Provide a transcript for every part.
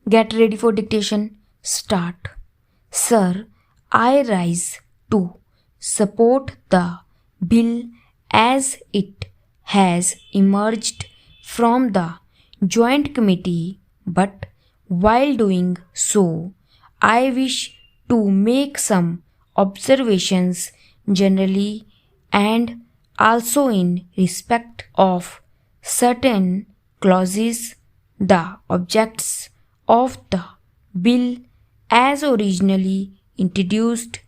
Get ready for dictation. Start. Sir, I rise to support the bill as it has emerged from the Joint Committee, but while doing so, I wish to make some observations generally and also in respect of certain clauses. The objects of the bill as originally introduced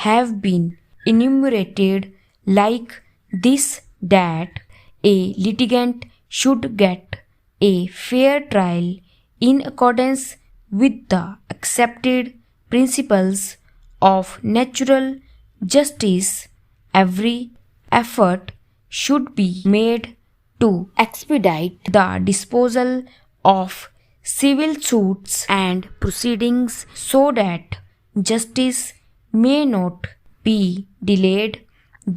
have been enumerated like this: that a litigant should get a fair trial in accordance with the accepted principles of natural justice. Every effort should be made to expedite the disposal of civil suits and proceedings so that justice may not be delayed.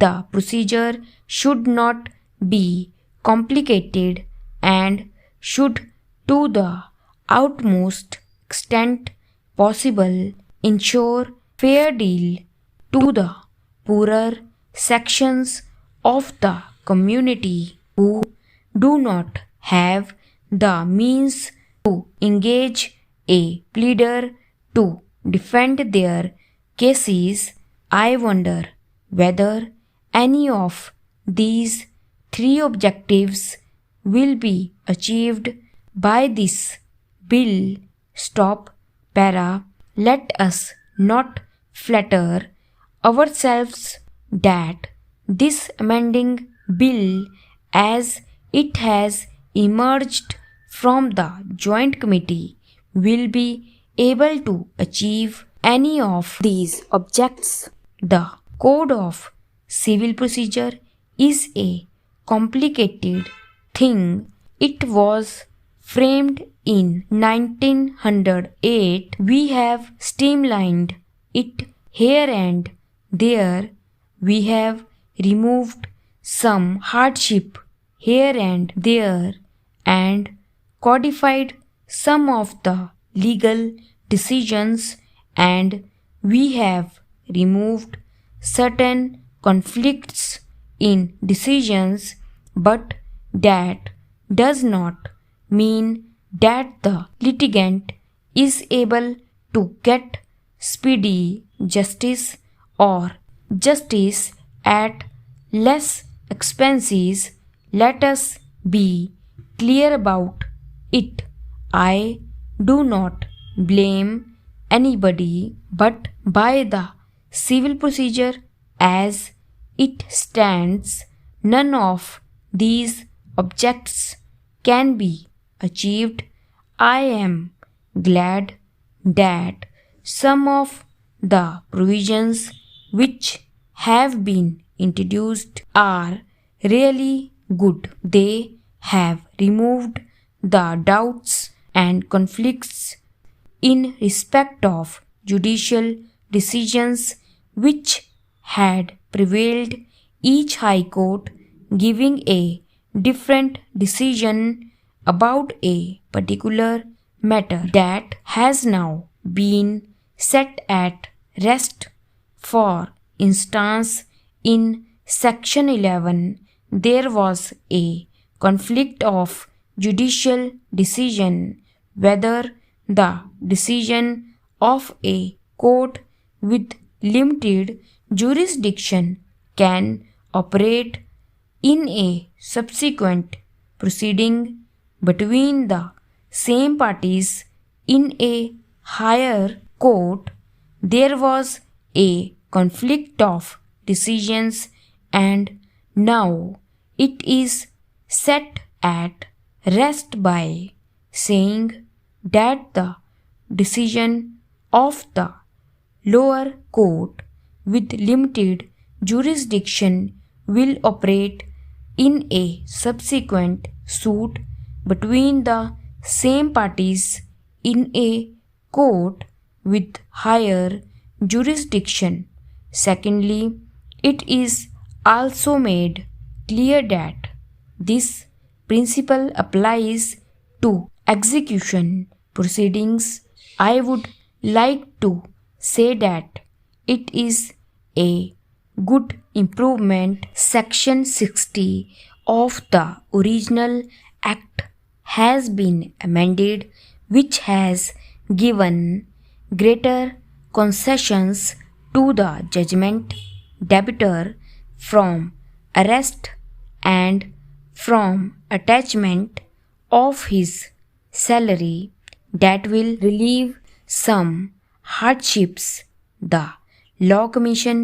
The procedure should not be complicated and should, to the utmost extent possible, ensure fair deal to the poorer sections of the community who do not have the means to engage a pleader to defend their cases. I wonder whether any of these three objectives will be achieved by this bill. Stop. Para. Let us not flatter ourselves that this amending bill as it has emerged from the Joint Committee will be able to achieve any of these objects. The Code of Civil Procedure is a complicated thing. It was framed in 1908. We have streamlined it here and there. We have removed some hardship here and there and codified some of the legal decisions, and we have removed certain conflicts in decisions, but that does not mean that the litigant is able to get speedy justice or justice at less expenses. Let us be clear about it. I do not blame anybody, but by the civil procedure as it stands, none of these objects can be achieved. I am glad that some of the provisions which have been introduced are really good. They have removed the doubts and conflicts in respect of judicial decisions which had prevailed, each High Court giving a different decision about a particular matter that has now been set at rest. For instance, in Section 11, there was a conflict of judicial decision whether the decision of a court with limited jurisdiction can operate in a subsequent proceeding between the same parties in a higher court. There was a conflict of decisions, and now it is set at rest by saying that the decision of the lower court with limited jurisdiction will operate in a subsequent suit between the same parties in a court with higher jurisdiction. Secondly, it is also made clear that this principle applies to execution proceedings, I would like to say that it is a good improvement. Section 60 of the original Act has been amended, which has given greater concessions to the judgment debtor from arrest and from attachment of his salary that will relieve some hardships. The Law Commission,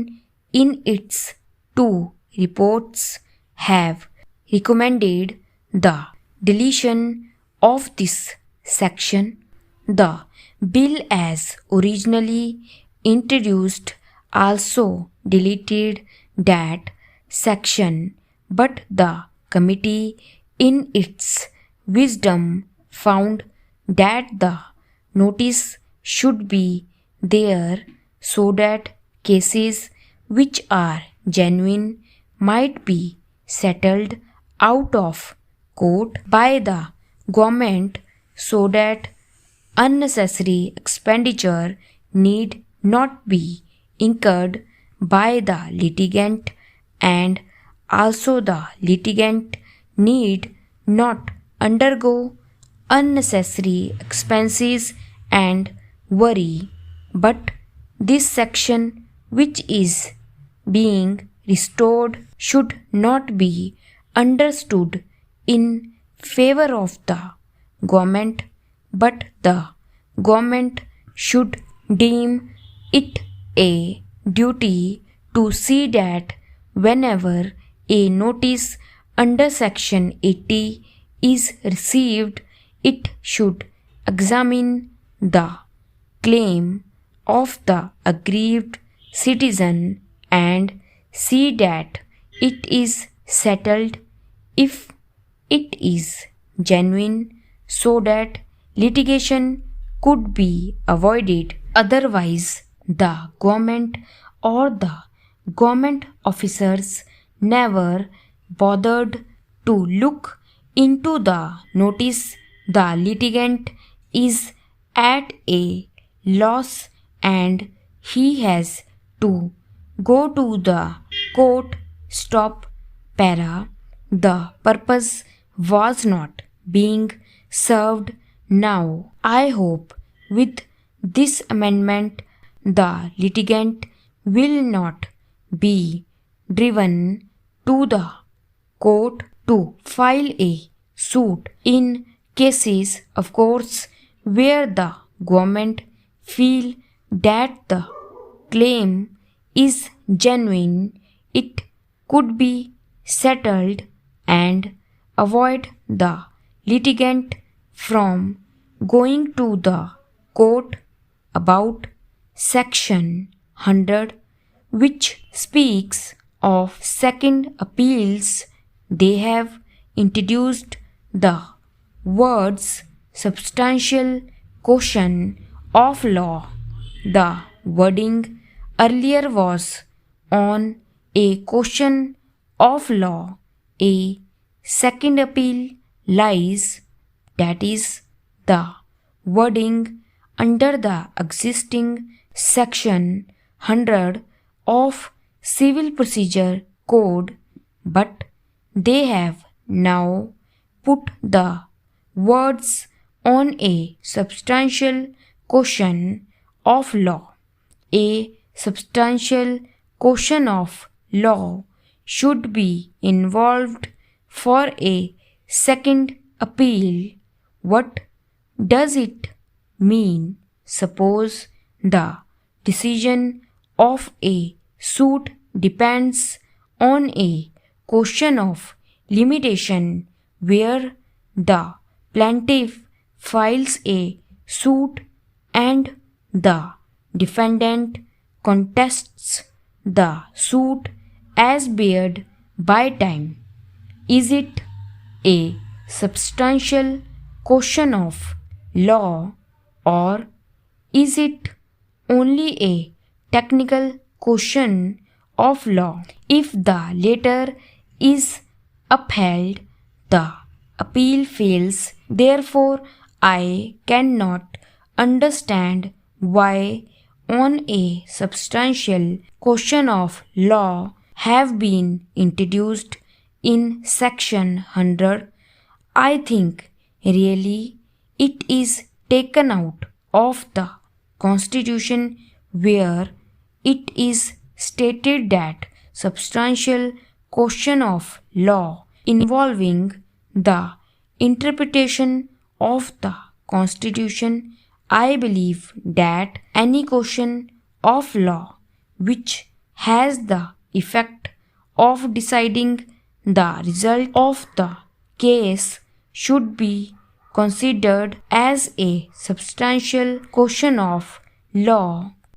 in its two reports, have recommended the deletion of this section. The bill as originally introduced also deleted that section, but the committee, in its wisdom, found that the notice should be there so that cases which are genuine might be settled out of court by the government so that unnecessary expenditure need not be incurred by the litigant, and also the litigant need not undergo unnecessary expenses and worry. But this section, which is being restored, should not be understood in favor of the government, but the government should deem it a duty to see that whenever a notice under Section 80 is received, it should examine the claim of the aggrieved citizen and see that it is settled if it is genuine, so that litigation could be avoided. Otherwise, the government or the government officers never bothered to look into the notice. The litigant is at a loss and he has to go to the court. Stop. Para. The purpose was not being served. Now, I hope with this amendment the litigant will not be driven to the court to file a suit in cases, of course, where the government feel that the claim is genuine. It could be settled and avoid the litigant from going to the court. About Section 100, which speaks of second appeals, they have introduced the words substantial question of law. The wording earlier was on a question of law. A second appeal lies, that is, the wording under the existing Section 100 of Civil Procedure Code, but they have now put the words on a substantial question of law. A substantial question of law should be involved for a second appeal. What does it mean? Suppose the decision of a suit depends on a question of limitation where the plaintiff files a suit and the defendant contests the suit as barred by time. Is it a substantial question of law, or is it only a technical question of law? If the latter is upheld, the appeal fails. Therefore, I cannot understand why on a substantial question of law have been introduced in section 100. I think really it is taken out of the constitution where it is stated that substantial question of law involving the interpretation of the constitution. I believe that any question of law which has the effect of deciding the result of the case should be considered as a substantial question of law